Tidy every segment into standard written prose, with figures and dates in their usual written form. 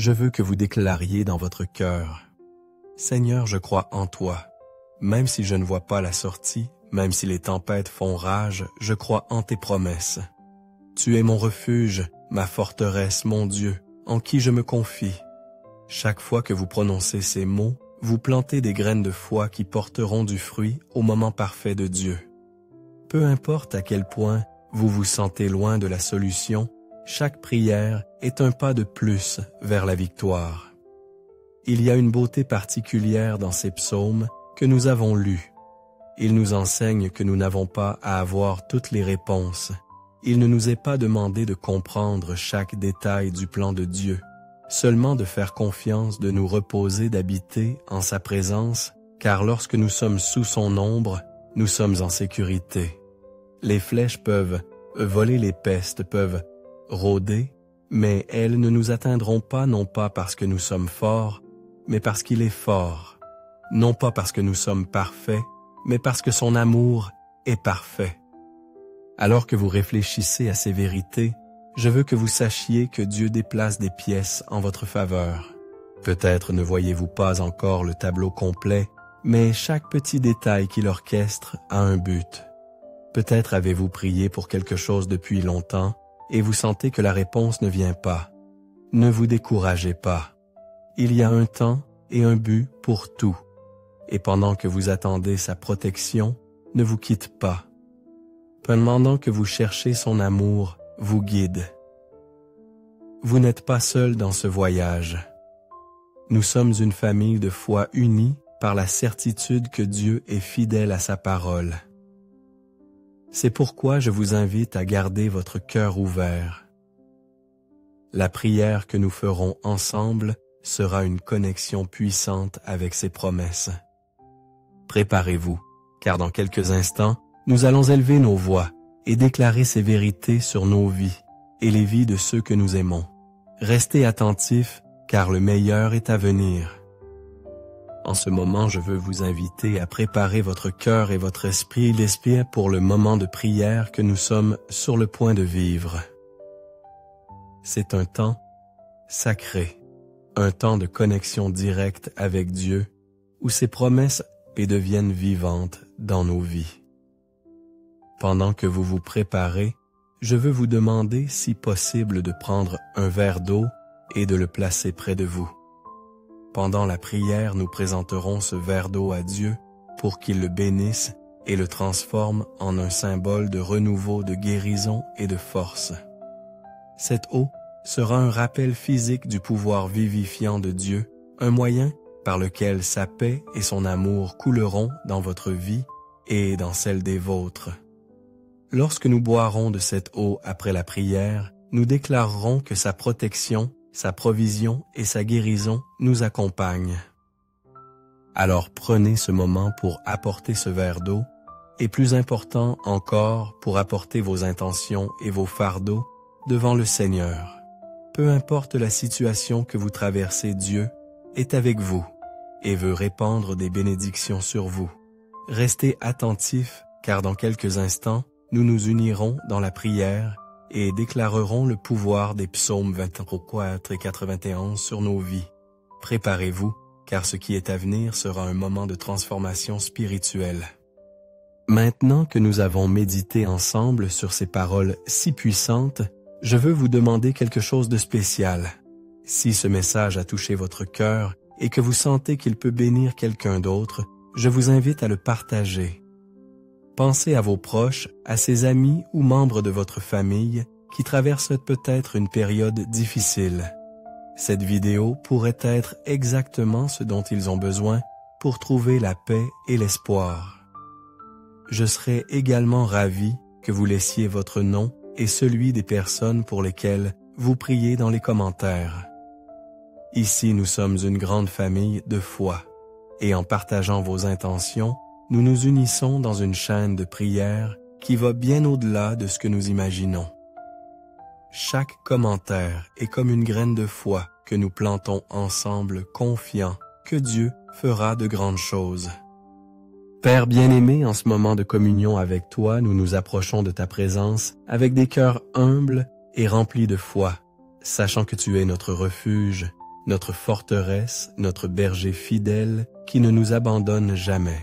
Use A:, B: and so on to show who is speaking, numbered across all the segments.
A: je veux que vous déclariez dans votre cœur: Seigneur, je crois en toi. Même si je ne vois pas la sortie, même si les tempêtes font rage, je crois en tes promesses. Tu es mon refuge, ma forteresse, mon Dieu, en qui je me confie. Chaque fois que vous prononcez ces mots, vous plantez des graines de foi qui porteront du fruit au moment parfait de Dieu. Peu importe à quel point vous vous sentez loin de la solution, chaque prière est un pas de plus vers la victoire. Il y a une beauté particulière dans ces psaumes que nous avons lus. Ils nous enseignent que nous n'avons pas à avoir toutes les réponses. Il ne nous est pas demandé de comprendre chaque détail du plan de Dieu, seulement de faire confiance, de nous reposer, d'habiter en sa présence, car lorsque nous sommes sous son ombre, nous sommes en sécurité. Les flèches peuvent voler, les pestes peuvent rôder, mais elles ne nous atteindront pas, non pas parce que nous sommes forts, mais parce qu'il est fort, non pas parce que nous sommes parfaits, mais parce que son amour est parfait. Alors que vous réfléchissez à ces vérités, je veux que vous sachiez que Dieu déplace des pièces en votre faveur. Peut-être ne voyez-vous pas encore le tableau complet, mais chaque petit détail qu'il orchestre a un but. Peut-être avez-vous prié pour quelque chose depuis longtemps et vous sentez que la réponse ne vient pas. Ne vous découragez pas. Il y a un temps et un but pour tout. Et pendant que vous attendez sa protection, ne vous quitte pas. Pendant que vous cherchez son amour, vous guide. Vous n'êtes pas seul dans ce voyage. Nous sommes une famille de foi unie par la certitude que Dieu est fidèle à sa parole. C'est pourquoi je vous invite à garder votre cœur ouvert. La prière que nous ferons ensemble sera une connexion puissante avec ses promesses. Préparez-vous, car dans quelques instants, nous allons élever nos voix et déclarer ces vérités sur nos vies et les vies de ceux que nous aimons. Restez attentifs, car le meilleur est à venir. En ce moment, je veux vous inviter à préparer votre cœur et votre esprit, l'esprit pour le moment de prière que nous sommes sur le point de vivre. C'est un temps sacré, un temps de connexion directe avec Dieu, où ses promesses deviennent vivantes dans nos vies. Pendant que vous vous préparez, je veux vous demander, si possible, de prendre un verre d'eau et de le placer près de vous. Pendant la prière, nous présenterons ce verre d'eau à Dieu pour qu'il le bénisse et le transforme en un symbole de renouveau, de guérison et de force. Cette eau sera un rappel physique du pouvoir vivifiant de Dieu, un moyen par lequel sa paix et son amour couleront dans votre vie et dans celle des vôtres. Lorsque nous boirons de cette eau après la prière, nous déclarerons que sa protection, sa provision et sa guérison nous accompagnent. Alors prenez ce moment pour apporter ce verre d'eau, et plus important encore, pour apporter vos intentions et vos fardeaux devant le Seigneur. Peu importe la situation que vous traversez, Dieu est avec vous et veut répandre des bénédictions sur vous. Restez attentifs, car dans quelques instants, nous nous unirons dans la prière et déclarerons le pouvoir des psaumes 23 et 91 sur nos vies. Préparez-vous, car ce qui est à venir sera un moment de transformation spirituelle. Maintenant que nous avons médité ensemble sur ces paroles si puissantes, je veux vous demander quelque chose de spécial. Si ce message a touché votre cœur et que vous sentez qu'il peut bénir quelqu'un d'autre, je vous invite à le partager. Pensez à vos proches, à ces amis ou membres de votre famille qui traversent peut-être une période difficile. Cette vidéo pourrait être exactement ce dont ils ont besoin pour trouver la paix et l'espoir. Je serais également ravi que vous laissiez votre nom et celui des personnes pour lesquelles vous priez dans les commentaires. Ici, nous sommes une grande famille de foi, et en partageant vos intentions, nous nous unissons dans une chaîne de prière qui va bien au-delà de ce que nous imaginons. Chaque commentaire est comme une graine de foi que nous plantons ensemble, confiants que Dieu fera de grandes choses. Père bien-aimé, en ce moment de communion avec toi, nous nous approchons de ta présence avec des cœurs humbles et remplis de foi, sachant que tu es notre refuge notre forteresse, notre berger fidèle qui ne nous abandonne jamais.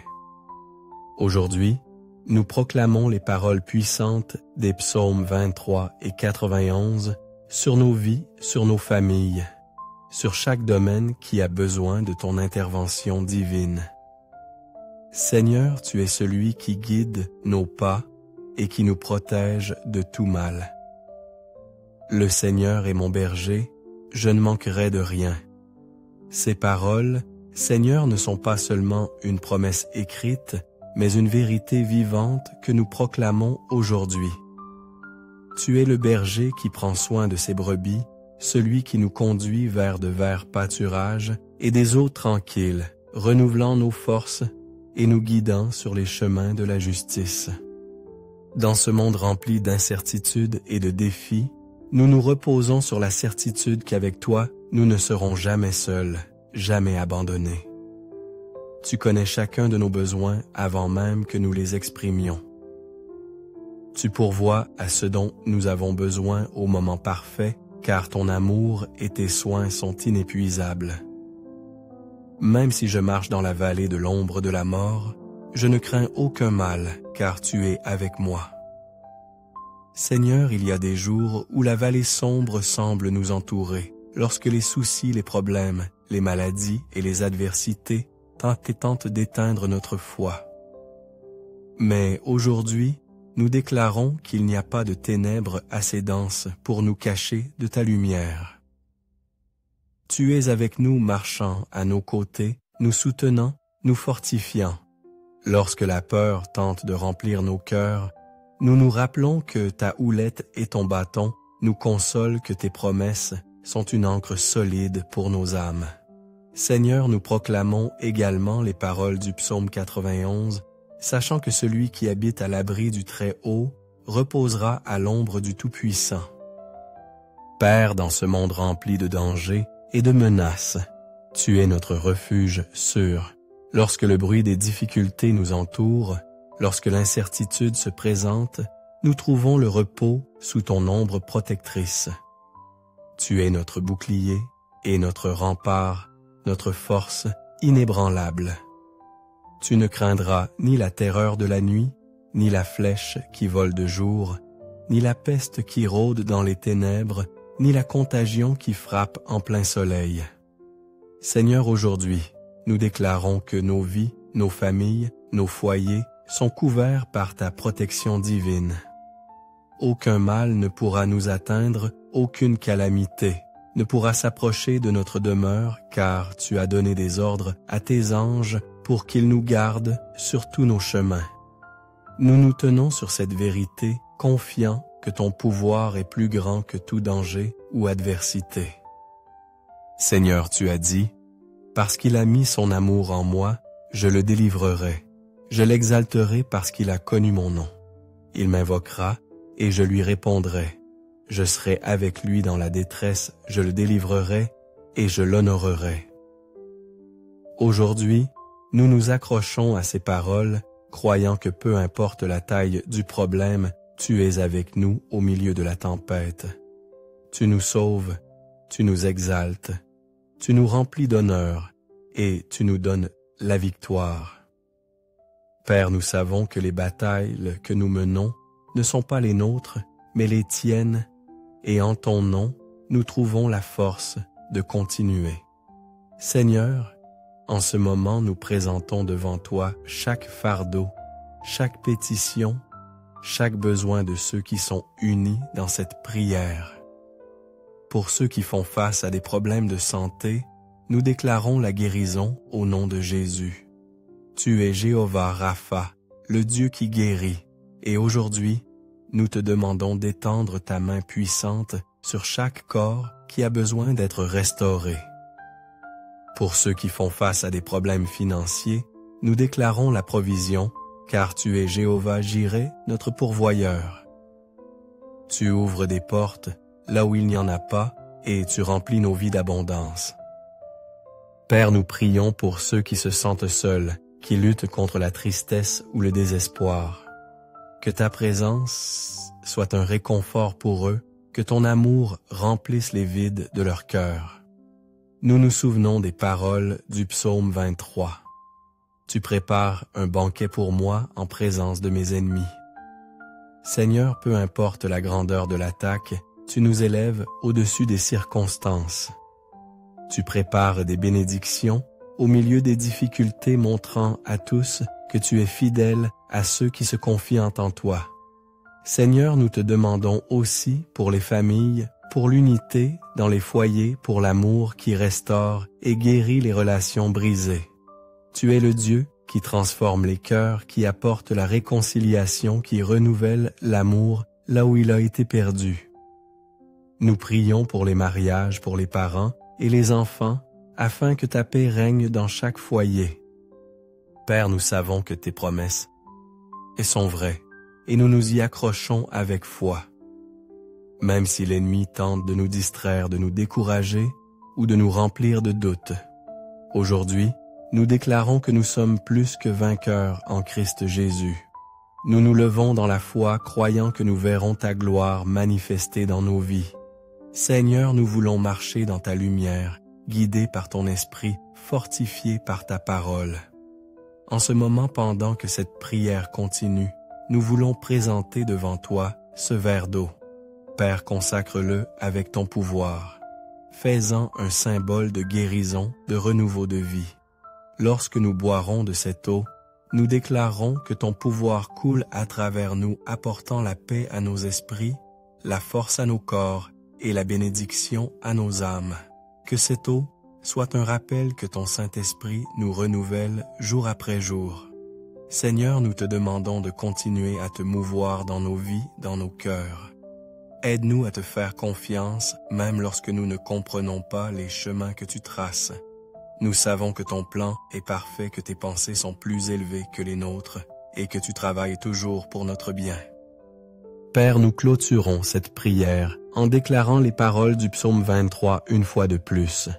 A: Aujourd'hui, nous proclamons les paroles puissantes des psaumes 23 et 91 sur nos vies, sur nos familles, sur chaque domaine qui a besoin de ton intervention divine. Seigneur, tu es celui qui guide nos pas et qui nous protège de tout mal. Le Seigneur est mon berger, je ne manquerai de rien. Ces paroles, Seigneur, ne sont pas seulement une promesse écrite, mais une vérité vivante que nous proclamons aujourd'hui. Tu es le berger qui prend soin de ses brebis, celui qui nous conduit vers de verts pâturages et des eaux tranquilles, renouvelant nos forces et nous guidant sur les chemins de la justice. Dans ce monde rempli d'incertitudes et de défis, nous nous reposons sur la certitude qu'avec toi, nous ne serons jamais seuls, jamais abandonnés. Tu connais chacun de nos besoins avant même que nous les exprimions. Tu pourvois à ce dont nous avons besoin au moment parfait, car ton amour et tes soins sont inépuisables. Même si je marche dans la vallée de l'ombre de la mort, je ne crains aucun mal, car tu es avec moi. Seigneur, il y a des jours où la vallée sombre semble nous entourer, lorsque les soucis, les problèmes, les maladies et les adversités tentent d'éteindre notre foi. Mais aujourd'hui, nous déclarons qu'il n'y a pas de ténèbres assez denses pour nous cacher de ta lumière. Tu es avec nous marchant à nos côtés, nous soutenant, nous fortifiant. Lorsque la peur tente de remplir nos cœurs, nous nous rappelons que ta houlette et ton bâton nous consolent, que tes promesses sont une ancre solide pour nos âmes. Seigneur, nous proclamons également les paroles du psaume 91, sachant que celui qui habite à l'abri du Très-Haut reposera à l'ombre du Tout-Puissant. Père, dans ce monde rempli de dangers et de menaces, tu es notre refuge sûr. Lorsque le bruit des difficultés nous entoure, lorsque l'incertitude se présente, nous trouvons le repos sous ton ombre protectrice. Tu es notre bouclier et notre rempart, notre force inébranlable. Tu ne craindras ni la terreur de la nuit, ni la flèche qui vole de jour, ni la peste qui rôde dans les ténèbres, ni la contagion qui frappe en plein soleil. Seigneur, aujourd'hui, nous déclarons que nos vies, nos familles, nos foyers sont couverts par ta protection divine. Aucun mal ne pourra nous atteindre, aucune calamité ne pourra s'approcher de notre demeure, car tu as donné des ordres à tes anges pour qu'ils nous gardent sur tous nos chemins. Nous nous tenons sur cette vérité, confiants que ton pouvoir est plus grand que tout danger ou adversité. Seigneur, tu as dit, « Parce qu'il a mis son amour en moi, je le délivrerai. Je l'exalterai parce qu'il a connu mon nom. Il m'invoquera et je lui répondrai. Je serai avec lui dans la détresse, je le délivrerai et je l'honorerai. » Aujourd'hui, nous nous accrochons à ces paroles, croyant que peu importe la taille du problème, tu es avec nous au milieu de la tempête. Tu nous sauves, tu nous exaltes, tu nous remplis d'honneur et tu nous donnes la victoire. Père, nous savons que les batailles que nous menons ne sont pas les nôtres, mais les tiennes, et en ton nom, nous trouvons la force de continuer. Seigneur, en ce moment, nous présentons devant toi chaque fardeau, chaque pétition, chaque besoin de ceux qui sont unis dans cette prière. Pour ceux qui font face à des problèmes de santé, nous déclarons la guérison au nom de Jésus. Tu es Jéhovah Rapha, le Dieu qui guérit, et aujourd'hui, nous te demandons d'étendre ta main puissante sur chaque corps qui a besoin d'être restauré. Pour ceux qui font face à des problèmes financiers, nous déclarons la provision, car tu es Jéhovah Jireh, notre pourvoyeur. Tu ouvres des portes là où il n'y en a pas, et tu remplis nos vies d'abondance. Père, nous prions pour ceux qui se sentent seuls, qui luttent contre la tristesse ou le désespoir. Que ta présence soit un réconfort pour eux, que ton amour remplisse les vides de leur cœur. nous nous souvenons des paroles du psaume 23. Tu prépares un banquet pour moi en présence de mes ennemis. Seigneur, peu importe la grandeur de l'attaque, tu nous élèves au-dessus des circonstances. Tu prépares des bénédictions au milieu des difficultés, montrant à tous que tu es fidèle à ceux qui se confient en toi. Seigneur, nous te demandons aussi pour les familles, pour l'unité dans les foyers, pour l'amour qui restaure et guérit les relations brisées. Tu es le Dieu qui transforme les cœurs, qui apporte la réconciliation, qui renouvelle l'amour là où il a été perdu. Nous prions pour les mariages, pour les parents et les enfants, afin que ta paix règne dans chaque foyer. Père, nous savons que tes promesses sont vraies, et nous nous y accrochons avec foi. Même si l'ennemi tente de nous distraire, de nous décourager ou de nous remplir de doutes. Aujourd'hui, nous déclarons que nous sommes plus que vainqueurs en Christ Jésus. Nous nous levons dans la foi, croyant que nous verrons ta gloire manifestée dans nos vies. Seigneur, nous voulons marcher dans ta lumière, guidés par ton esprit, fortifiés par ta parole. En ce moment, pendant que cette prière continue, nous voulons présenter devant toi ce verre d'eau. Père, consacre-le avec ton pouvoir. Fais-en un symbole de guérison, de renouveau de vie. Lorsque nous boirons de cette eau, nous déclarons que ton pouvoir coule à travers nous, apportant la paix à nos esprits, la force à nos corps et la bénédiction à nos âmes. Que cette eau soit un rappel que ton Saint-Esprit nous renouvelle jour après jour. Seigneur, nous te demandons de continuer à te mouvoir dans nos vies, dans nos cœurs. Aide-nous à te faire confiance, même lorsque nous ne comprenons pas les chemins que tu traces. Nous savons que ton plan est parfait, que tes pensées sont plus élevées que les nôtres et que tu travailles toujours pour notre bien. Père, nous clôturons cette prière en déclarant les paroles du psaume 23 une fois de plus.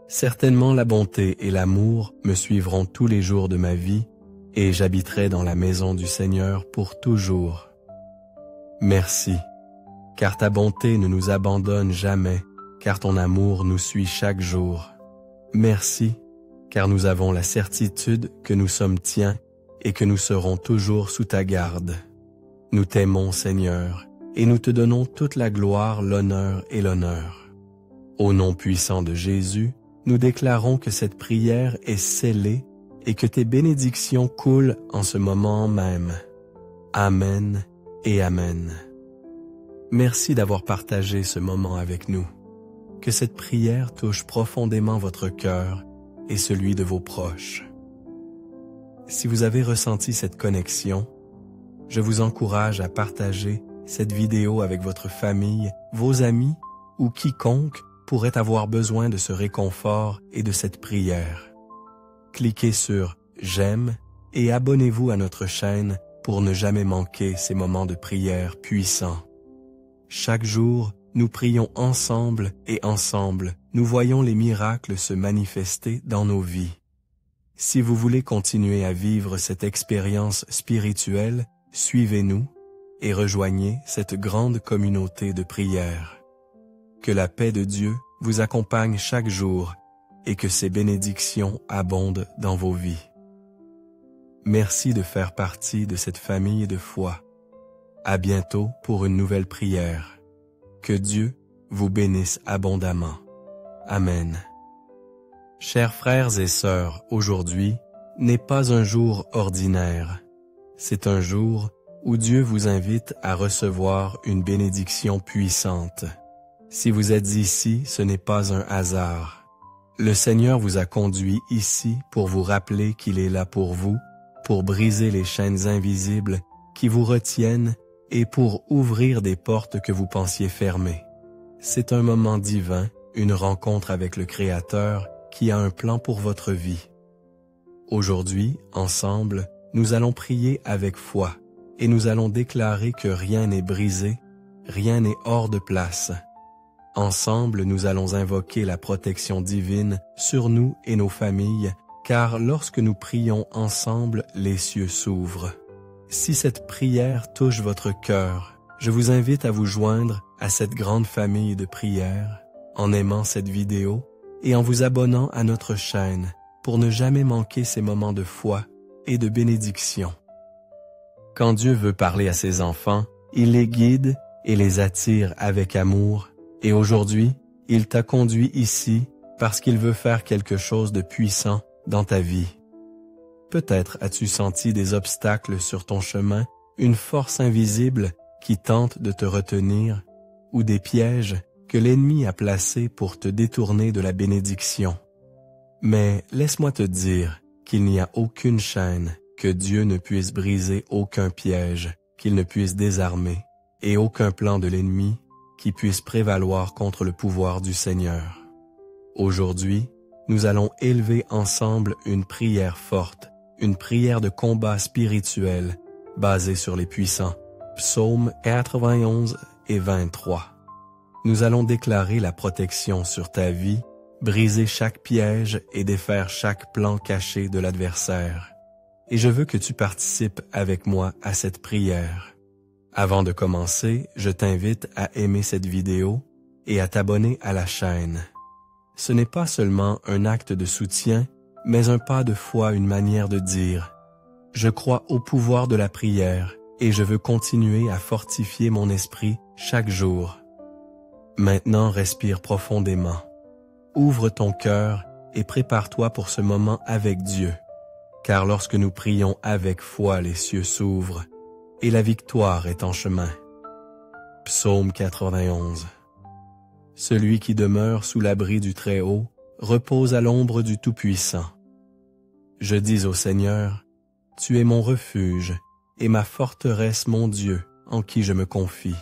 A: Certainement la bonté et l'amour me suivront tous les jours de ma vie et j'habiterai dans la maison du Seigneur pour toujours. Merci, car ta bonté ne nous abandonne jamais, car ton amour nous suit chaque jour. Merci, car nous avons la certitude que nous sommes tiens et que nous serons toujours sous ta garde. Nous t'aimons, Seigneur, et nous te donnons toute la gloire, l'honneur et l'honneur. Au nom puissant de Jésus, nous déclarons que cette prière est scellée et que tes bénédictions coulent en ce moment même. Amen et Amen. Merci d'avoir partagé ce moment avec nous. Que cette prière touche profondément votre cœur et celui de vos proches. Si vous avez ressenti cette connexion, je vous encourage à partager cette vidéo avec votre famille, vos amis ou quiconque pourrait avoir besoin de ce réconfort et de cette prière. Cliquez sur « J'aime » et abonnez-vous à notre chaîne pour ne jamais manquer ces moments de prière puissants. Chaque jour, nous prions ensemble et ensemble, nous voyons les miracles se manifester dans nos vies. Si vous voulez continuer à vivre cette expérience spirituelle, suivez-nous et rejoignez cette grande communauté de prière. Que la paix de Dieu vous accompagne chaque jour et que ses bénédictions abondent dans vos vies. Merci de faire partie de cette famille de foi. À bientôt pour une nouvelle prière. Que Dieu vous bénisse abondamment. Amen. Chers frères et sœurs, aujourd'hui n'est pas un jour ordinaire. C'est un jour où Dieu vous invite à recevoir une bénédiction puissante. Si vous êtes ici, ce n'est pas un hasard. Le Seigneur vous a conduit ici pour vous rappeler qu'il est là pour vous, pour briser les chaînes invisibles qui vous retiennent et pour ouvrir des portes que vous pensiez fermées. C'est un moment divin, une rencontre avec le Créateur qui a un plan pour votre vie. Aujourd'hui, ensemble, nous allons prier avec foi et nous allons déclarer que rien n'est brisé, rien n'est hors de place. Ensemble, nous allons invoquer la protection divine sur nous et nos familles, car lorsque nous prions ensemble, les cieux s'ouvrent. Si cette prière touche votre cœur, je vous invite à vous joindre à cette grande famille de prières en aimant cette vidéo et en vous abonnant à notre chaîne pour ne jamais manquer ces moments de foi et de bénédiction. Quand Dieu veut parler à ses enfants, il les guide et les attire avec amour, et aujourd'hui, il t'a conduit ici parce qu'il veut faire quelque chose de puissant dans ta vie. Peut-être as-tu senti des obstacles sur ton chemin, une force invisible qui tente de te retenir, ou des pièges que l'ennemi a placés pour te détourner de la bénédiction. Mais laisse-moi te dire qu'il n'y a aucune chaîne, que Dieu ne puisse briser, aucun piège qu'il ne puisse désarmer, et aucun plan de l'ennemi qui puisse prévaloir contre le pouvoir du Seigneur. Aujourd'hui, nous allons élever ensemble une prière forte, une prière de combat spirituel basée sur les puissants Psaumes 91 et 23. Nous allons déclarer la protection sur ta vie, briser chaque piège et défaire chaque plan caché de l'adversaire. Et je veux que tu participes avec moi à cette prière. Avant de commencer, je t'invite à aimer cette vidéo et à t'abonner à la chaîne. Ce n'est pas seulement un acte de soutien, mais un pas de foi, une manière de dire « Je crois au pouvoir de la prière et je veux continuer à fortifier mon esprit chaque jour. » Maintenant, respire profondément. Ouvre ton cœur et prépare-toi pour ce moment avec Dieu. Car lorsque nous prions avec foi, les cieux s'ouvrent et la victoire est en chemin. Psaume 91. Celui qui demeure sous l'abri du Très-Haut repose à l'ombre du Tout-Puissant. Je dis au Seigneur, « Tu es mon refuge et ma forteresse, mon Dieu, en qui je me confie. »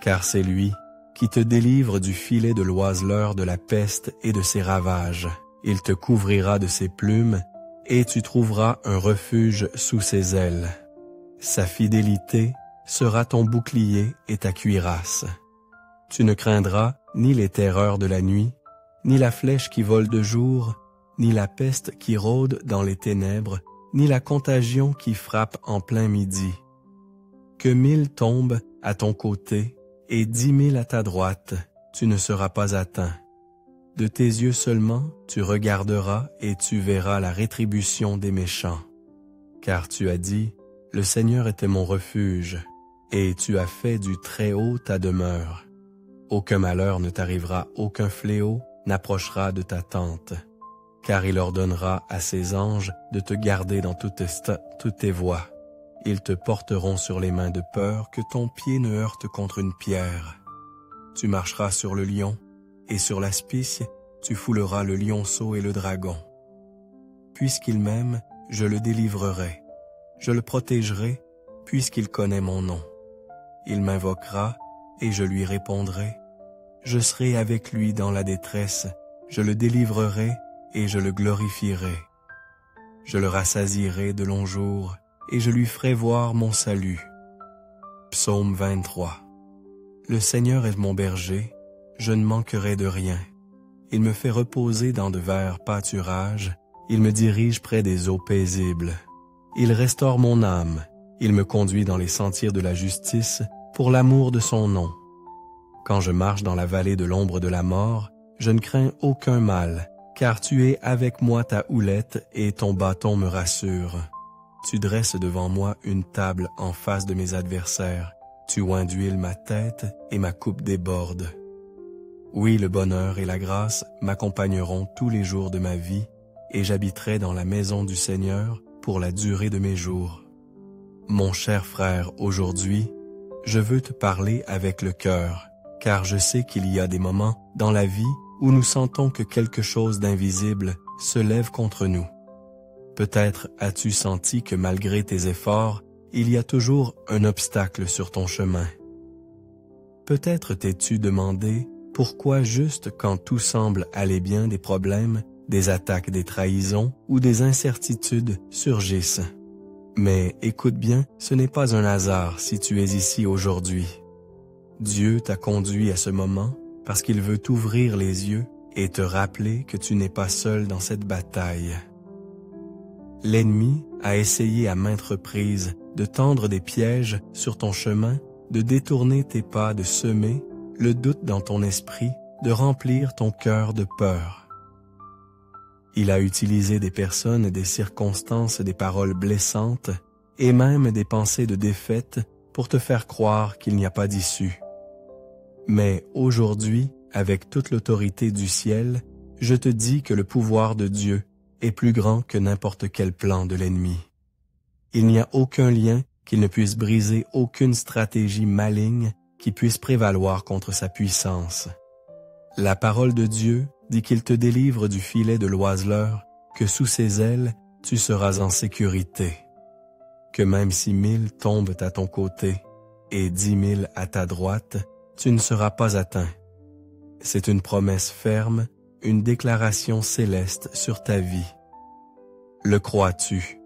A: Car c'est lui qui te délivre du filet de l'oiseleur, de la peste et de ses ravages. Il te couvrira de ses plumes, et tu trouveras un refuge sous ses ailes. Sa fidélité sera ton bouclier et ta cuirasse. Tu ne craindras ni les terreurs de la nuit, ni la flèche qui vole de jour, ni la peste qui rôde dans les ténèbres, ni la contagion qui frappe en plein midi. Que 1000 tombent à ton côté et 10 000 à ta droite, tu ne seras pas atteint. De tes yeux seulement, tu regarderas et tu verras la rétribution des méchants. Car tu as dit, le Seigneur était mon refuge, et tu as fait du Très-Haut ta demeure. Aucun malheur ne t'arrivera, aucun fléau n'approchera de ta tente. Car il ordonnera à ses anges de te garder dans toutes tes voies. Ils te porteront sur les mains de peur que ton pied ne heurte contre une pierre. Tu marcheras sur le lion, et sur l'aspice, tu fouleras le lionceau et le dragon. Puisqu'il m'aime, je le délivrerai. Je le protégerai, puisqu'il connaît mon nom. Il m'invoquera, et je lui répondrai. Je serai avec lui dans la détresse, je le délivrerai, et je le glorifierai. Je le rassasierai de longs jours, et je lui ferai voir mon salut. Psaume 23. Le Seigneur est mon berger, je ne manquerai de rien. Il me fait reposer dans de verts pâturages, il me dirige près des eaux paisibles. Il restaure mon âme, il me conduit dans les sentiers de la justice, pour l'amour de son nom. Quand je marche dans la vallée de l'ombre de la mort, je ne crains aucun mal, car tu es avec moi, ta houlette et ton bâton me rassurent. Tu dresses devant moi une table en face de mes adversaires. Tu oins d'huile ma tête et ma coupe déborde. Oui, le bonheur et la grâce m'accompagneront tous les jours de ma vie, et j'habiterai dans la maison du Seigneur pour la durée de mes jours. Mon cher frère, aujourd'hui, je veux te parler avec le cœur, car je sais qu'il y a des moments dans la vie où nous sentons que quelque chose d'invisible se lève contre nous. Peut-être as-tu senti que malgré tes efforts, il y a toujours un obstacle sur ton chemin. Peut-être t'es-tu demandé pourquoi juste quand tout semble aller bien, des problèmes, des attaques, des trahisons ou des incertitudes surgissent. Mais écoute bien, ce n'est pas un hasard si tu es ici aujourd'hui. Dieu t'a conduit à ce moment parce qu'il veut t'ouvrir les yeux et te rappeler que tu n'es pas seul dans cette bataille. L'ennemi a essayé à maintes reprises de tendre des pièges sur ton chemin, de détourner tes pas, de semer le doute dans ton esprit de remplir ton cœur de peur. Il a utilisé des personnes, des circonstances, des paroles blessantes et même des pensées de défaite pour te faire croire qu'il n'y a pas d'issue. Mais aujourd'hui, avec toute l'autorité du ciel, je te dis que le pouvoir de Dieu est plus grand que n'importe quel plan de l'ennemi. Il n'y a aucun lien qu'il ne puisse briser, aucune stratégie maligne qui puisse prévaloir contre sa puissance. La parole de Dieu dit qu'il te délivre du filet de l'oiseleur, que sous ses ailes, tu seras en sécurité. Que même si 1000 tombent à ton côté et 10 000 à ta droite, tu ne seras pas atteint. C'est une promesse ferme, une déclaration céleste sur ta vie. Le crois-tu?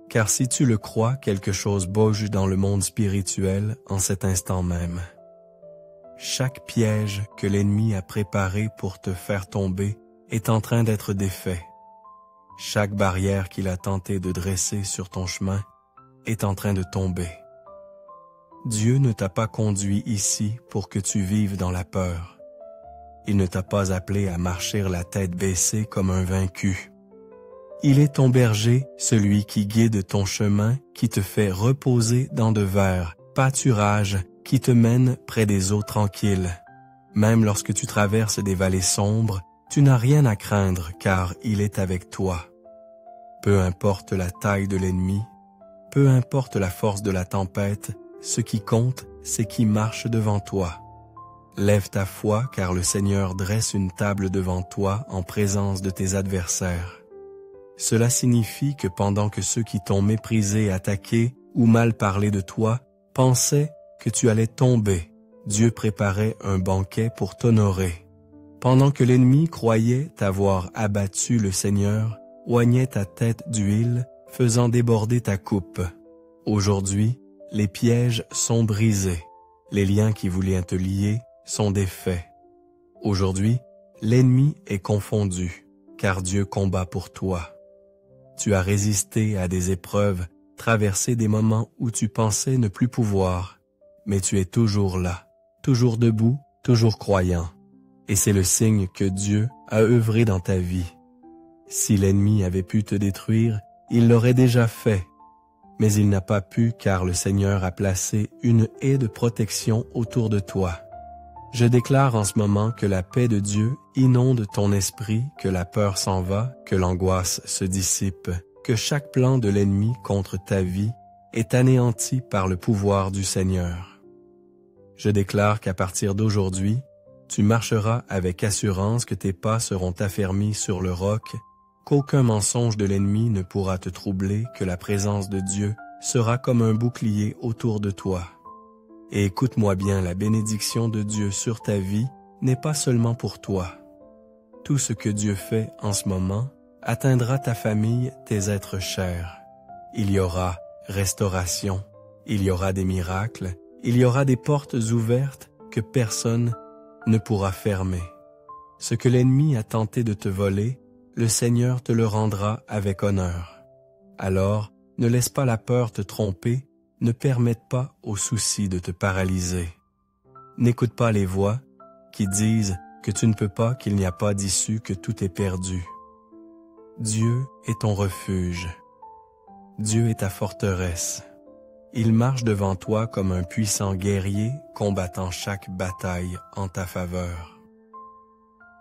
A: Car si tu le crois, quelque chose bouge dans le monde spirituel en cet instant même. Chaque piège que l'ennemi a préparé pour te faire tomber est en train d'être défait. Chaque barrière qu'il a tenté de dresser sur ton chemin est en train de tomber. Dieu ne t'a pas conduit ici pour que tu vives dans la peur. Il ne t'a pas appelé à marcher la tête baissée comme un vaincu. Il est ton berger, celui qui guide ton chemin, qui te fait reposer dans de verts pâturages, qui te mène près des eaux tranquilles. Même lorsque tu traverses des vallées sombres, tu n'as rien à craindre car il est avec toi. Peu importe la taille de l'ennemi, peu importe la force de la tempête, ce qui compte, c'est qui marche devant toi. Lève ta foi car le Seigneur dresse une table devant toi en présence de tes adversaires. Cela signifie que pendant que ceux qui t'ont méprisé, attaqué ou mal parlé de toi pensaient que tu allais tomber, Dieu préparait un banquet pour t'honorer. Pendant que l'ennemi croyait t'avoir abattu, le Seigneur oignait ta tête d'huile, faisant déborder ta coupe. Aujourd'hui, les pièges sont brisés, les liens qui voulaient te lier sont défaits. Aujourd'hui, l'ennemi est confondu, car Dieu combat pour toi. Tu as résisté à des épreuves, traversé des moments où tu pensais ne plus pouvoir, mais tu es toujours là, toujours debout, toujours croyant. Et c'est le signe que Dieu a œuvré dans ta vie. Si l'ennemi avait pu te détruire, il l'aurait déjà fait. Mais il n'a pas pu car le Seigneur a placé une haie de protection autour de toi. Je déclare en ce moment que la paix de Dieu inonde ton esprit, que la peur s'en va, que l'angoisse se dissipe, que chaque plan de l'ennemi contre ta vie est anéanti par le pouvoir du Seigneur. Je déclare qu'à partir d'aujourd'hui, tu marcheras avec assurance, que tes pas seront affermis sur le roc, qu'aucun mensonge de l'ennemi ne pourra te troubler, que la présence de Dieu sera comme un bouclier autour de toi. Et écoute-moi bien, la bénédiction de Dieu sur ta vie n'est pas seulement pour toi. Tout ce que Dieu fait en ce moment atteindra ta famille, tes êtres chers. Il y aura restauration, il y aura des miracles, il y aura des portes ouvertes que personne ne pourra fermer. Ce que l'ennemi a tenté de te voler, le Seigneur te le rendra avec honneur. Alors, ne laisse pas la peur te tromper, ne permette pas aux soucis de te paralyser. N'écoute pas les voix qui disent que tu ne peux pas, qu'il n'y a pas d'issue, que tout est perdu. Dieu est ton refuge. Dieu est ta forteresse. Il marche devant toi comme un puissant guerrier combattant chaque bataille en ta faveur.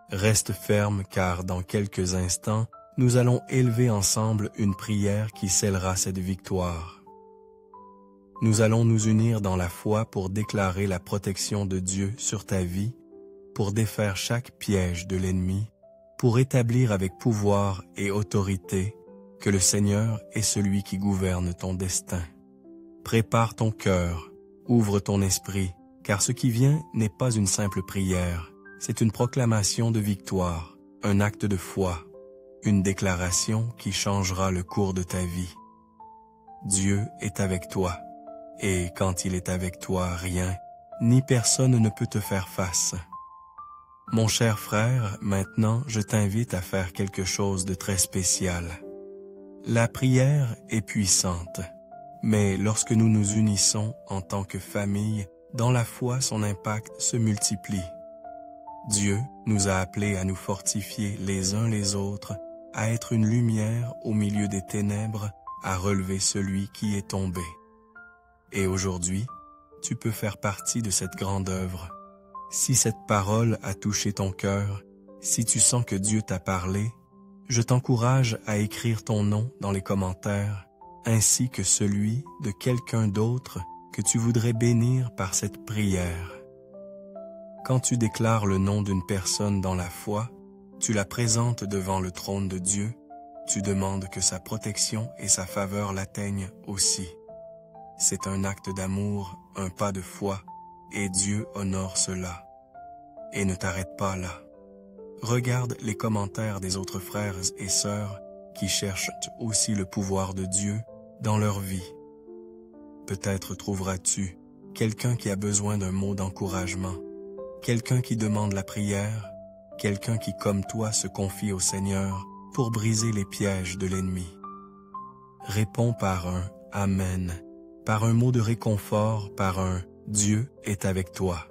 A: Reste ferme car dans quelques instants, nous allons élever ensemble une prière qui scellera cette victoire. Nous allons nous unir dans la foi pour déclarer la protection de Dieu sur ta vie, pour défaire chaque piège de l'ennemi, pour établir avec pouvoir et autorité que le Seigneur est celui qui gouverne ton destin. Prépare ton cœur, ouvre ton esprit, car ce qui vient n'est pas une simple prière, c'est une proclamation de victoire, un acte de foi, une déclaration qui changera le cours de ta vie. Dieu est avec toi. Et quand il est avec toi, rien, ni personne ne peut te faire face. Mon cher frère, maintenant je t'invite à faire quelque chose de très spécial. La prière est puissante, mais lorsque nous nous unissons en tant que famille, dans la foi, son impact se multiplie. Dieu nous a appelés à nous fortifier les uns les autres, à être une lumière au milieu des ténèbres, à relever celui qui est tombé. Et aujourd'hui, tu peux faire partie de cette grande œuvre. Si cette parole a touché ton cœur, si tu sens que Dieu t'a parlé, je t'encourage à écrire ton nom dans les commentaires, ainsi que celui de quelqu'un d'autre que tu voudrais bénir par cette prière. Quand tu déclares le nom d'une personne dans la foi, tu la présentes devant le trône de Dieu, tu demandes que sa protection et sa faveur l'atteignent aussi. C'est un acte d'amour, un pas de foi, et Dieu honore cela. Et ne t'arrête pas là. Regarde les commentaires des autres frères et sœurs qui cherchent aussi le pouvoir de Dieu dans leur vie. Peut-être trouveras-tu quelqu'un qui a besoin d'un mot d'encouragement, quelqu'un qui demande la prière, quelqu'un qui, comme toi, se confie au Seigneur pour briser les pièges de l'ennemi. Réponds par un « Amen », par un mot de réconfort, par un « Dieu est avec toi ».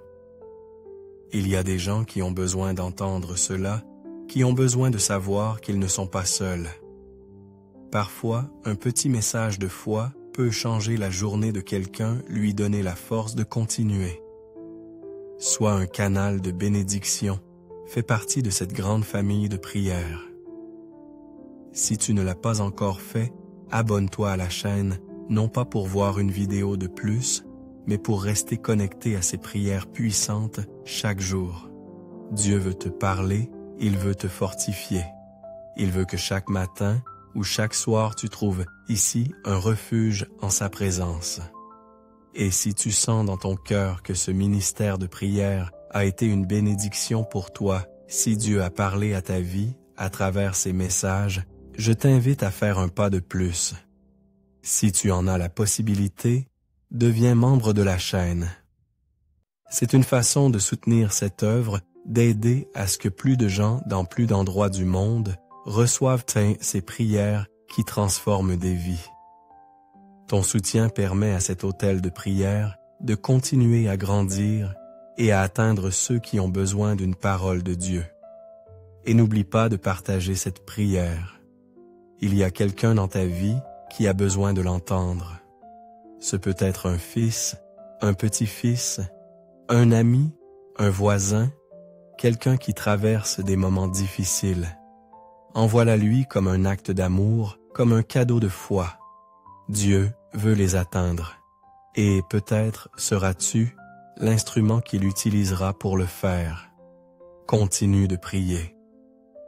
A: Il y a des gens qui ont besoin d'entendre cela, qui ont besoin de savoir qu'ils ne sont pas seuls. Parfois, un petit message de foi peut changer la journée de quelqu'un, lui donner la force de continuer. Sois un canal de bénédiction, fais partie de cette grande famille de prière. Si tu ne l'as pas encore fait, abonne-toi à la chaîne, non pas pour voir une vidéo de plus, mais pour rester connecté à ces prières puissantes chaque jour. Dieu veut te parler, il veut te fortifier. Il veut que chaque matin ou chaque soir tu trouves ici un refuge en sa présence. Et si tu sens dans ton cœur que ce ministère de prière a été une bénédiction pour toi, si Dieu a parlé à ta vie à travers ces messages, je t'invite à faire un pas de plus. Si tu en as la possibilité, deviens membre de la chaîne. C'est une façon de soutenir cette œuvre, d'aider à ce que plus de gens dans plus d'endroits du monde reçoivent ces prières qui transforment des vies. Ton soutien permet à cet hôtel de prière de continuer à grandir et à atteindre ceux qui ont besoin d'une parole de Dieu. Et n'oublie pas de partager cette prière. Il y a quelqu'un dans ta vie qui a besoin de l'entendre. Ce peut être un fils, un petit-fils, un ami, un voisin, quelqu'un qui traverse des moments difficiles. Envoie-la-lui comme un acte d'amour, comme un cadeau de foi. Dieu veut les atteindre. Et peut-être seras-tu l'instrument qu'il utilisera pour le faire. Continue de prier.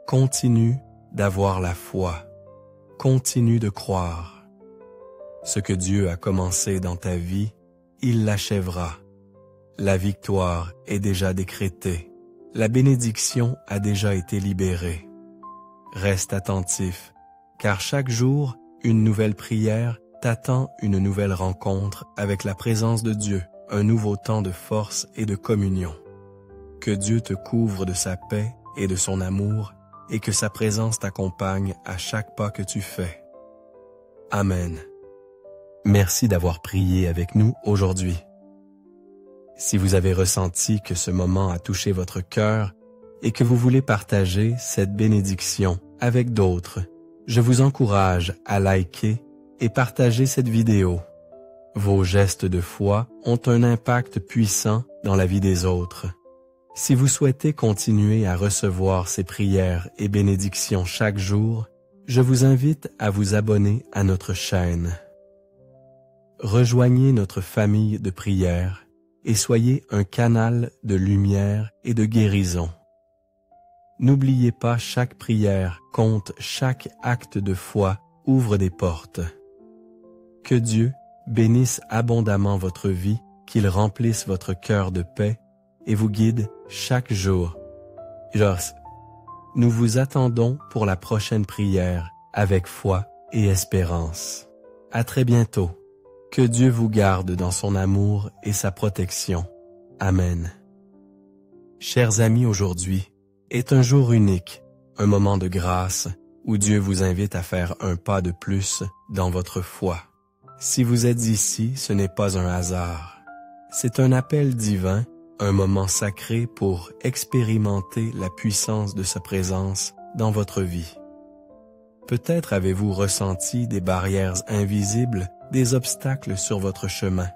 A: Continue d'avoir la foi. Continue de croire. Ce que Dieu a commencé dans ta vie, il l'achèvera. La victoire est déjà décrétée. La bénédiction a déjà été libérée. Reste attentif, car chaque jour, une nouvelle prière t'attend une nouvelle rencontre avec la présence de Dieu, un nouveau temps de force et de communion. Que Dieu te couvre de sa paix et de son amour, et que sa présence t'accompagne à chaque pas que tu fais. Amen. Merci d'avoir prié avec nous aujourd'hui. Si vous avez ressenti que ce moment a touché votre cœur et que vous voulez partager cette bénédiction avec d'autres, je vous encourage à liker et partager cette vidéo. Vos gestes de foi ont un impact puissant dans la vie des autres. Si vous souhaitez continuer à recevoir ces prières et bénédictions chaque jour, je vous invite à vous abonner à notre chaîne. Rejoignez notre famille de prière et soyez un canal de lumière et de guérison. N'oubliez pas, chaque prière compte, chaque acte de foi ouvre des portes. Que Dieu bénisse abondamment votre vie, qu'il remplisse votre cœur de paix et vous guide chaque jour. Nous vous attendons pour la prochaine prière avec foi et espérance. À très bientôt. Que Dieu vous garde dans son amour et sa protection. Amen. Chers amis, aujourd'hui est un jour unique, un moment de grâce où Dieu vous invite à faire un pas de plus dans votre foi. Si vous êtes ici, ce n'est pas un hasard. C'est un appel divin un moment sacré pour expérimenter la puissance de sa présence dans votre vie. Peut-être avez-vous ressenti des barrières invisibles, des obstacles sur votre chemin.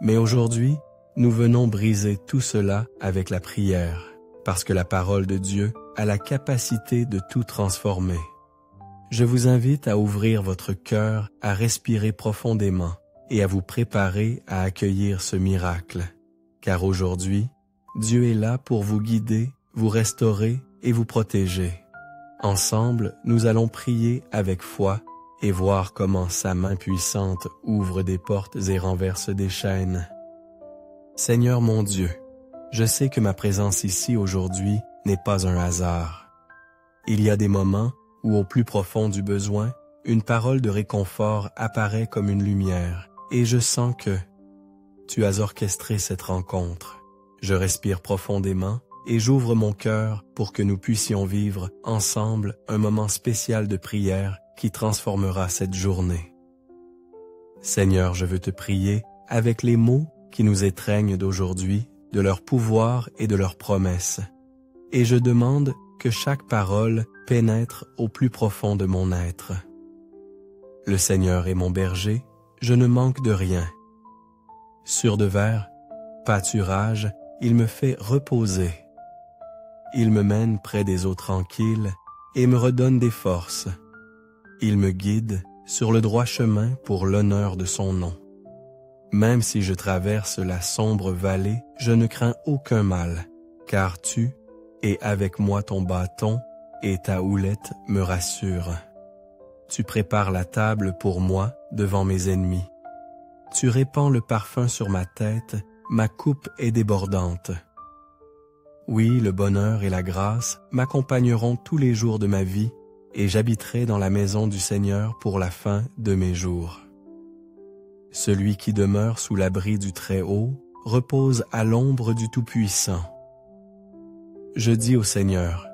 A: Mais aujourd'hui, nous venons briser tout cela avec la prière, parce que la parole de Dieu a la capacité de tout transformer. Je vous invite à ouvrir votre cœur, à respirer profondément et à vous préparer à accueillir ce miracle. Car aujourd'hui, Dieu est là pour vous guider, vous restaurer et vous protéger. Ensemble, nous allons prier avec foi et voir comment sa main puissante ouvre des portes et renverse des chaînes. Seigneur mon Dieu, je sais que ma présence ici aujourd'hui n'est pas un hasard. Il y a des moments où au plus profond du besoin, une parole de réconfort apparaît comme une lumière, et je sens que tu as orchestré cette rencontre. Je respire profondément et j'ouvre mon cœur pour que nous puissions vivre ensemble un moment spécial de prière qui transformera cette journée. Seigneur, je veux te prier avec les mots qui nous étreignent d'aujourd'hui, de leur pouvoir et de leurs promesses. Et je demande que chaque parole pénètre au plus profond de mon être. Le Seigneur est mon berger, je ne manque de rien. Sur de verts pâturages, il me fait reposer. Il me mène près des eaux tranquilles et me redonne des forces. Il me guide sur le droit chemin pour l'honneur de son nom. Même si je traverse la sombre vallée, je ne crains aucun mal, car tu es avec moi, ton bâton et ta houlette me rassurent. Tu prépares la table pour moi devant mes ennemis. Tu répands le parfum sur ma tête, ma coupe est débordante. Oui, le bonheur et la grâce m'accompagneront tous les jours de ma vie et j'habiterai dans la maison du Seigneur pour la fin de mes jours. Celui qui demeure sous l'abri du Très-Haut repose à l'ombre du Tout-Puissant. Je dis au Seigneur,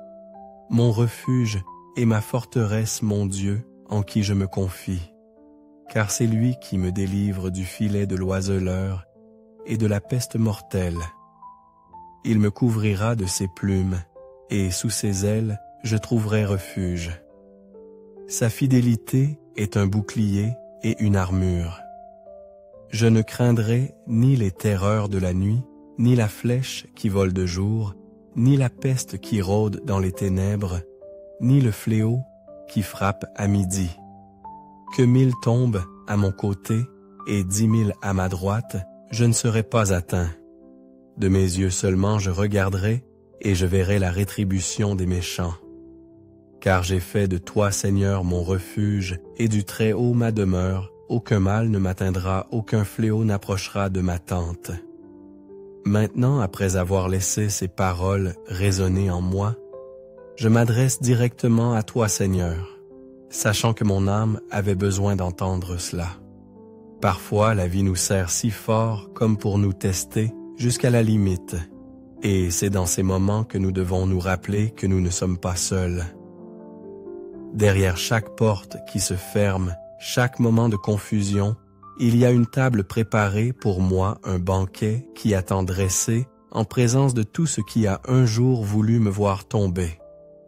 A: mon refuge et ma forteresse, mon Dieu, en qui je me confie, car c'est lui qui me délivre du filet de l'oiseleur et de la peste mortelle. Il me couvrira de ses plumes, et sous ses ailes, je trouverai refuge. Sa fidélité est un bouclier et une armure. Je ne craindrai ni les terreurs de la nuit, ni la flèche qui vole de jour, ni la peste qui rôde dans les ténèbres, ni le fléau qui frappe à midi. Que 1000 tombent à mon côté et 10 000 à ma droite, je ne serai pas atteint. De mes yeux seulement je regarderai et je verrai la rétribution des méchants. Car j'ai fait de toi, Seigneur, mon refuge et du Très-Haut ma demeure. Aucun mal ne m'atteindra, aucun fléau n'approchera de ma tente. Maintenant, après avoir laissé ces paroles résonner en moi, je m'adresse directement à toi, Seigneur, sachant que mon âme avait besoin d'entendre cela. Parfois, la vie nous serre si fort comme pour nous tester jusqu'à la limite, et c'est dans ces moments que nous devons nous rappeler que nous ne sommes pas seuls. Derrière chaque porte qui se ferme, chaque moment de confusion, il y a une table préparée pour moi, un banquet qui attend dressé en présence de tout ce qui a un jour voulu me voir tomber.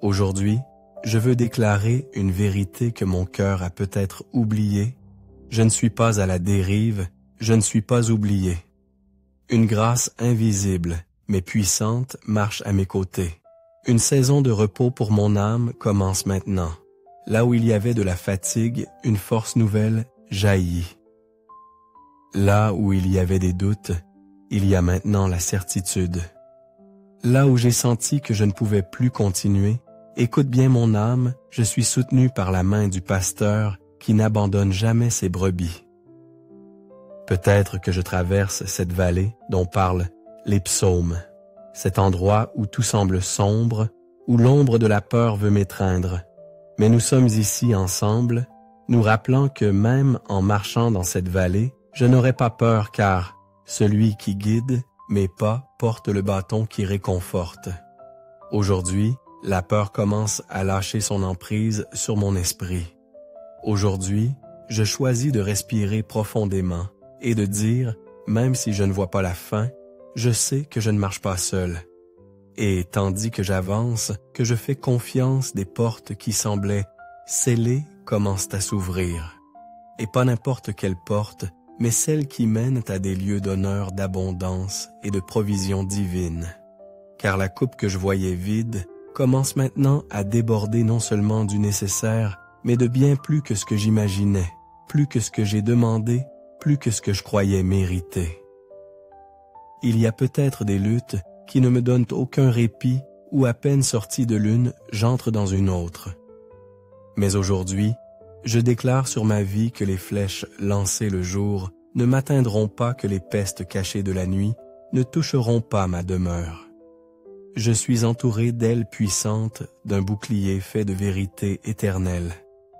A: Aujourd'hui, je veux déclarer une vérité que mon cœur a peut-être oubliée. Je ne suis pas à la dérive, je ne suis pas oublié. Une grâce invisible, mais puissante, marche à mes côtés. Une saison de repos pour mon âme commence maintenant. Là où il y avait de la fatigue, une force nouvelle jaillit. Là où il y avait des doutes, il y a maintenant la certitude. Là où j'ai senti que je ne pouvais plus continuer, écoute bien mon âme, je suis soutenu par la main du pasteur qui n'abandonne jamais ses brebis. Peut-être que je traverse cette vallée dont parlent les psaumes, cet endroit où tout semble sombre, où l'ombre de la peur veut m'étreindre. Mais nous sommes ici ensemble, nous rappelant que même en marchant dans cette vallée, je n'aurai pas peur car celui qui guide mes pas porte le bâton qui réconforte. Aujourd'hui, la peur commence à lâcher son emprise sur mon esprit. Aujourd'hui, je choisis de respirer profondément et de dire, même si je ne vois pas la fin, je sais que je ne marche pas seul. Et tandis que j'avance, que je fais confiance, des portes qui semblaient scellées commencent à s'ouvrir. Et pas n'importe quelle porte, mais celles qui mènent à des lieux d'honneur, d'abondance et de provision divine. Car la coupe que je voyais vide commence maintenant à déborder non seulement du nécessaire, mais de bien plus que ce que j'imaginais, plus que ce que j'ai demandé, plus que ce que je croyais mériter. Il y a peut-être des luttes qui ne me donnent aucun répit ou à peine sorti de l'une, j'entre dans une autre. Mais aujourd'hui, je déclare sur ma vie que les flèches lancées le jour ne m'atteindront pas, que les pestes cachées de la nuit ne toucheront pas ma demeure. Je suis entouré d'ailes puissantes, d'un bouclier fait de vérité éternelle.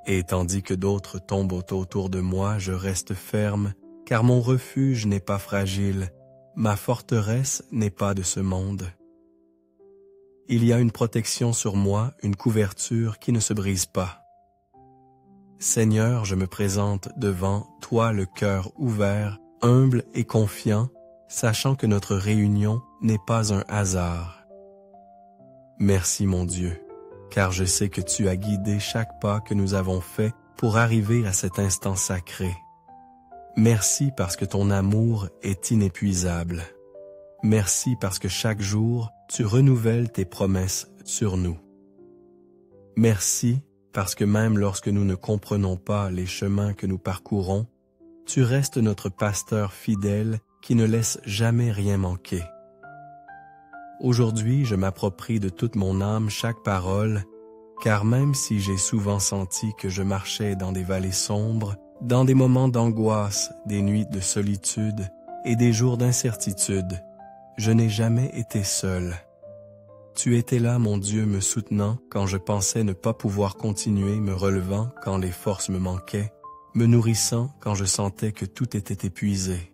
A: Et tandis que d'autres tombent autour de moi, je reste ferme, car mon refuge n'est pas fragile, ma forteresse n'est pas de ce monde. Il y a une protection sur moi, une couverture qui ne se brise pas. Seigneur, je me présente devant toi le cœur ouvert, humble et confiant, sachant que notre réunion n'est pas un hasard. Merci mon Dieu, car je sais que tu as guidé chaque pas que nous avons fait pour arriver à cet instant sacré. Merci parce que ton amour est inépuisable. Merci parce que chaque jour, tu renouvelles tes promesses sur nous. Merci parce que même lorsque nous ne comprenons pas les chemins que nous parcourons, tu restes notre pasteur fidèle qui ne laisse jamais rien manquer. Aujourd'hui, je m'approprie de toute mon âme chaque parole, car même si j'ai souvent senti que je marchais dans des vallées sombres, dans des moments d'angoisse, des nuits de solitude et des jours d'incertitude, je n'ai jamais été seul. Tu étais là, mon Dieu, me soutenant quand je pensais ne pas pouvoir continuer, me relevant quand les forces me manquaient, me nourrissant quand je sentais que tout était épuisé.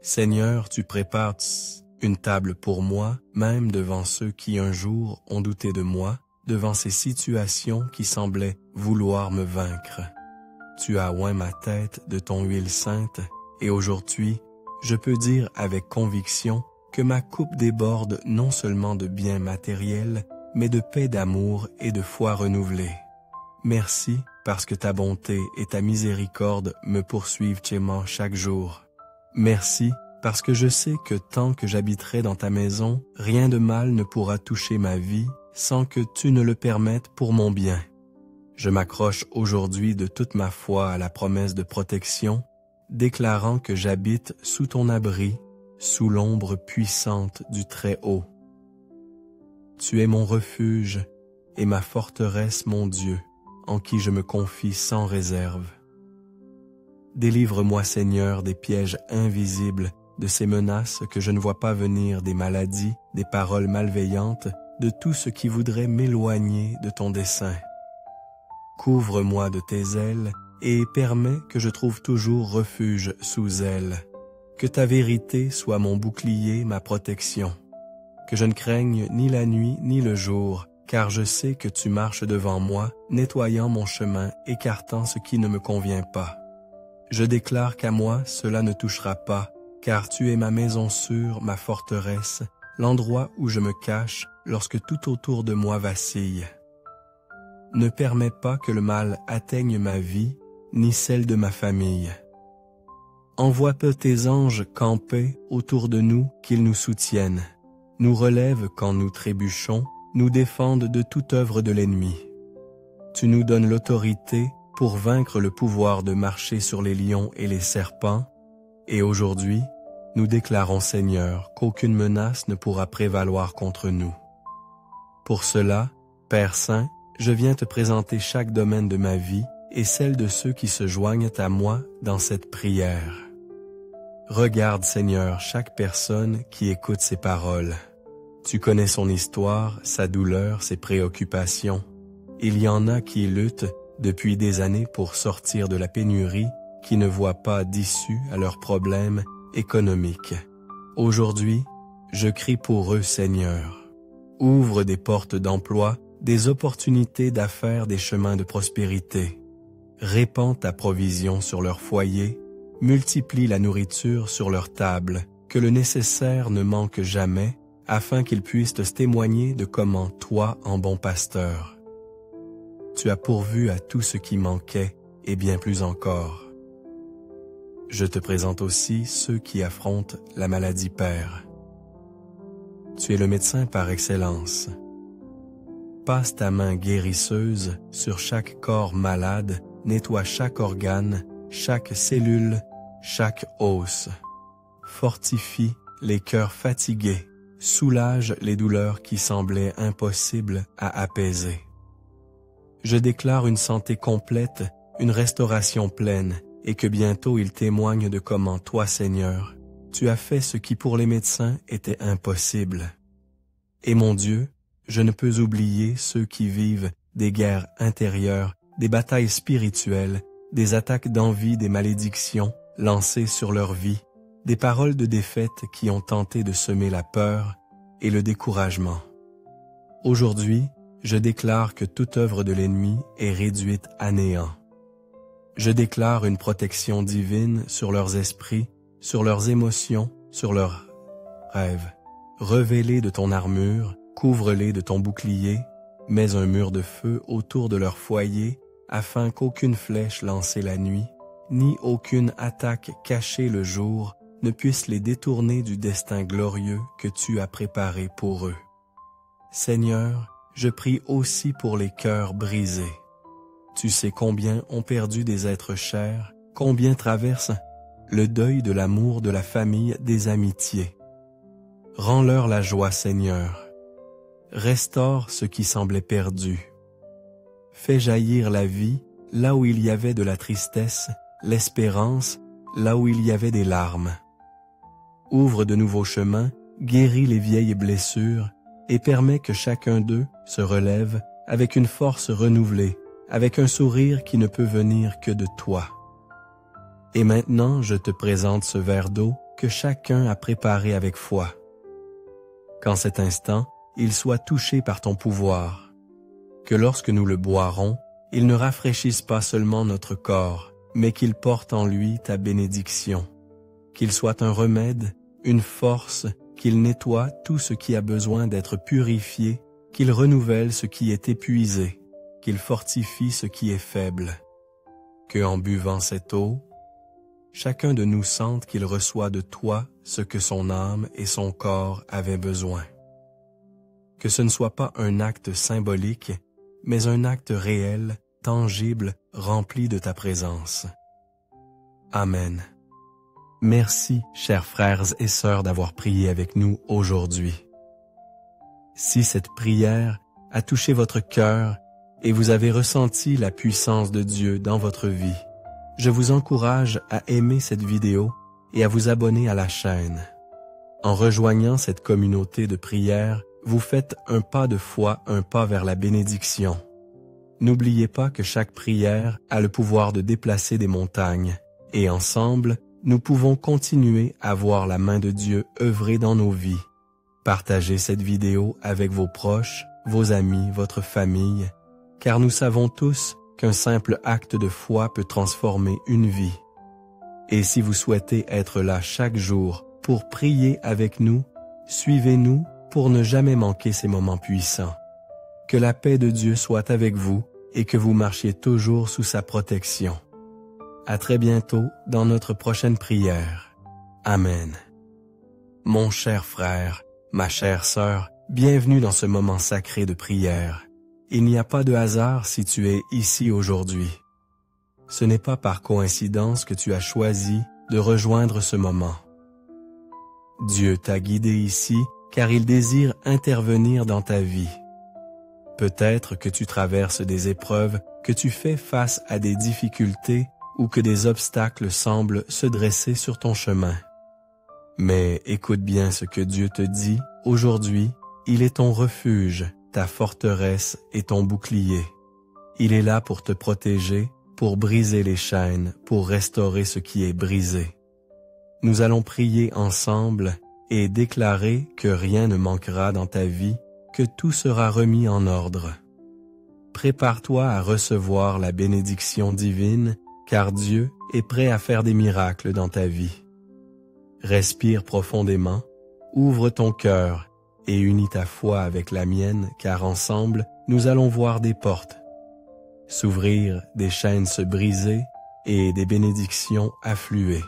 A: Seigneur, tu prépares une table pour moi, même devant ceux qui un jour ont douté de moi, devant ces situations qui semblaient vouloir me vaincre. Tu as oint ma tête de ton huile sainte, et aujourd'hui, je peux dire avec conviction que ma coupe déborde non seulement de biens matériels, mais de paix, d'amour et de foi renouvelée. Merci parce que ta bonté et ta miséricorde me poursuivent chément chaque jour. Merci parce que je sais que tant que j'habiterai dans ta maison, rien de mal ne pourra toucher ma vie sans que tu ne le permettes pour mon bien. Je m'accroche aujourd'hui de toute ma foi à la promesse de protection, déclarant que j'habite sous ton abri, sous l'ombre puissante du Très-Haut. Tu es mon refuge et ma forteresse, mon Dieu, en qui je me confie sans réserve. Délivre-moi, Seigneur, des pièges invisibles, de ces menaces que je ne vois pas venir, des maladies, des paroles malveillantes, de tout ce qui voudrait m'éloigner de ton dessein. Couvre-moi de tes ailes et permets que je trouve toujours refuge sous elles. Que ta vérité soit mon bouclier, ma protection. Que je ne craigne ni la nuit ni le jour, car je sais que tu marches devant moi, nettoyant mon chemin, écartant ce qui ne me convient pas. Je déclare qu'à moi cela ne touchera pas, car tu es ma maison sûre, ma forteresse, l'endroit où je me cache lorsque tout autour de moi vacille. Ne permets pas que le mal atteigne ma vie, ni celle de ma famille. Envoie peu tes anges camper autour de nous, qu'ils nous soutiennent, nous relèvent quand nous trébuchons, nous défendent de toute œuvre de l'ennemi. Tu nous donnes l'autorité pour vaincre le pouvoir de marcher sur les lions et les serpents, et aujourd'hui, nous déclarons, Seigneur, qu'aucune menace ne pourra prévaloir contre nous. Pour cela, Père Saint, je viens te présenter chaque domaine de ma vie et celle de ceux qui se joignent à moi dans cette prière. Regarde, Seigneur, chaque personne qui écoute ces paroles. Tu connais son histoire, sa douleur, ses préoccupations. Il y en a qui luttent depuis des années pour sortir de la pénurie, qui ne voient pas d'issue à leurs problèmes économiques. Aujourd'hui, je crie pour eux, Seigneur. Ouvre des portes d'emploi, des opportunités d'affaires, des chemins de prospérité. Répands ta provision sur leur foyer, multiplie la nourriture sur leur table, que le nécessaire ne manque jamais, afin qu'ils puissent te témoigner de comment toi, en bon pasteur, tu as pourvu à tout ce qui manquait et bien plus encore. Je te présente aussi ceux qui affrontent la maladie père. Tu es le médecin par excellence. Passe ta main guérisseuse sur chaque corps malade, nettoie chaque organe, chaque cellule, chaque os. Fortifie les cœurs fatigués, soulage les douleurs qui semblaient impossibles à apaiser. Je déclare une santé complète, une restauration pleine, et que bientôt il témoigne de comment toi, Seigneur, tu as fait ce qui pour les médecins était impossible. Et mon Dieu, je ne peux oublier ceux qui vivent des guerres intérieures, des batailles spirituelles, des attaques d'envie, des malédictions lancées sur leur vie, des paroles de défaite qui ont tenté de semer la peur et le découragement. Aujourd'hui, je déclare que toute œuvre de l'ennemi est réduite à néant. Je déclare une protection divine sur leurs esprits, sur leurs émotions, sur leurs rêves. Revêt-les de ton armure, couvre-les de ton bouclier, mets un mur de feu autour de leur foyer, afin qu'aucune flèche lancée la nuit, ni aucune attaque cachée le jour, ne puisse les détourner du destin glorieux que tu as préparé pour eux. Seigneur, je prie aussi pour les cœurs brisés. Tu sais combien ont perdu des êtres chers, combien traversent le deuil de l'amour, de la famille, des amitiés. Rends-leur la joie, Seigneur. Restaure ce qui semblait perdu. Fais jaillir la vie là où il y avait de la tristesse, l'espérance là où il y avait des larmes. Ouvre de nouveaux chemins, guéris les vieilles blessures et permets que chacun d'eux se relève avec une force renouvelée, avec un sourire qui ne peut venir que de toi. Et maintenant, je te présente ce verre d'eau que chacun a préparé avec foi. Qu'en cet instant, il soit touché par ton pouvoir. Que lorsque nous le boirons, il ne rafraîchisse pas seulement notre corps, mais qu'il porte en lui ta bénédiction. Qu'il soit un remède, une force, qu'il nettoie tout ce qui a besoin d'être purifié, qu'il renouvelle ce qui est épuisé, qu'il fortifie ce qui est faible. Que en buvant cette eau, chacun de nous sente qu'il reçoit de toi ce que son âme et son corps avaient besoin. Que ce ne soit pas un acte symbolique, mais un acte réel, tangible, rempli de ta présence. Amen. Merci, chers frères et sœurs, d'avoir prié avec nous aujourd'hui. Si cette prière a touché votre cœur et vous avez ressenti la puissance de Dieu dans votre vie, je vous encourage à aimer cette vidéo et à vous abonner à la chaîne. En rejoignant cette communauté de prière, vous faites un pas de foi, un pas vers la bénédiction. N'oubliez pas que chaque prière a le pouvoir de déplacer des montagnes, et ensemble, nous pouvons continuer à voir la main de Dieu œuvrer dans nos vies. Partagez cette vidéo avec vos proches, vos amis, votre famille, car nous savons tous qu'un simple acte de foi peut transformer une vie. Et si vous souhaitez être là chaque jour pour prier avec nous, suivez-nous pour ne jamais manquer ces moments puissants. Que la paix de Dieu soit avec vous et que vous marchiez toujours sous sa protection. À très bientôt dans notre prochaine prière. Amen. Mon cher frère, ma chère sœur, bienvenue dans ce moment sacré de prière. Il n'y a pas de hasard si tu es ici aujourd'hui. Ce n'est pas par coïncidence que tu as choisi de rejoindre ce moment. Dieu t'a guidé ici car il désire intervenir dans ta vie. Peut-être que tu traverses des épreuves, que tu fais face à des difficultés ou que des obstacles semblent se dresser sur ton chemin. Mais écoute bien ce que Dieu te dit. Aujourd'hui, il est ton refuge, ta forteresse et ton bouclier. Il est là pour te protéger, pour briser les chaînes, pour restaurer ce qui est brisé. Nous allons prier ensemble et déclarer que rien ne manquera dans ta vie, que tout sera remis en ordre. Prépare-toi à recevoir la bénédiction divine, car Dieu est prêt à faire des miracles dans ta vie. Respire profondément, ouvre ton cœur et unis ta foi avec la mienne, car ensemble, nous allons voir des portes s'ouvrir, des chaînes se briser et des bénédictions affluer.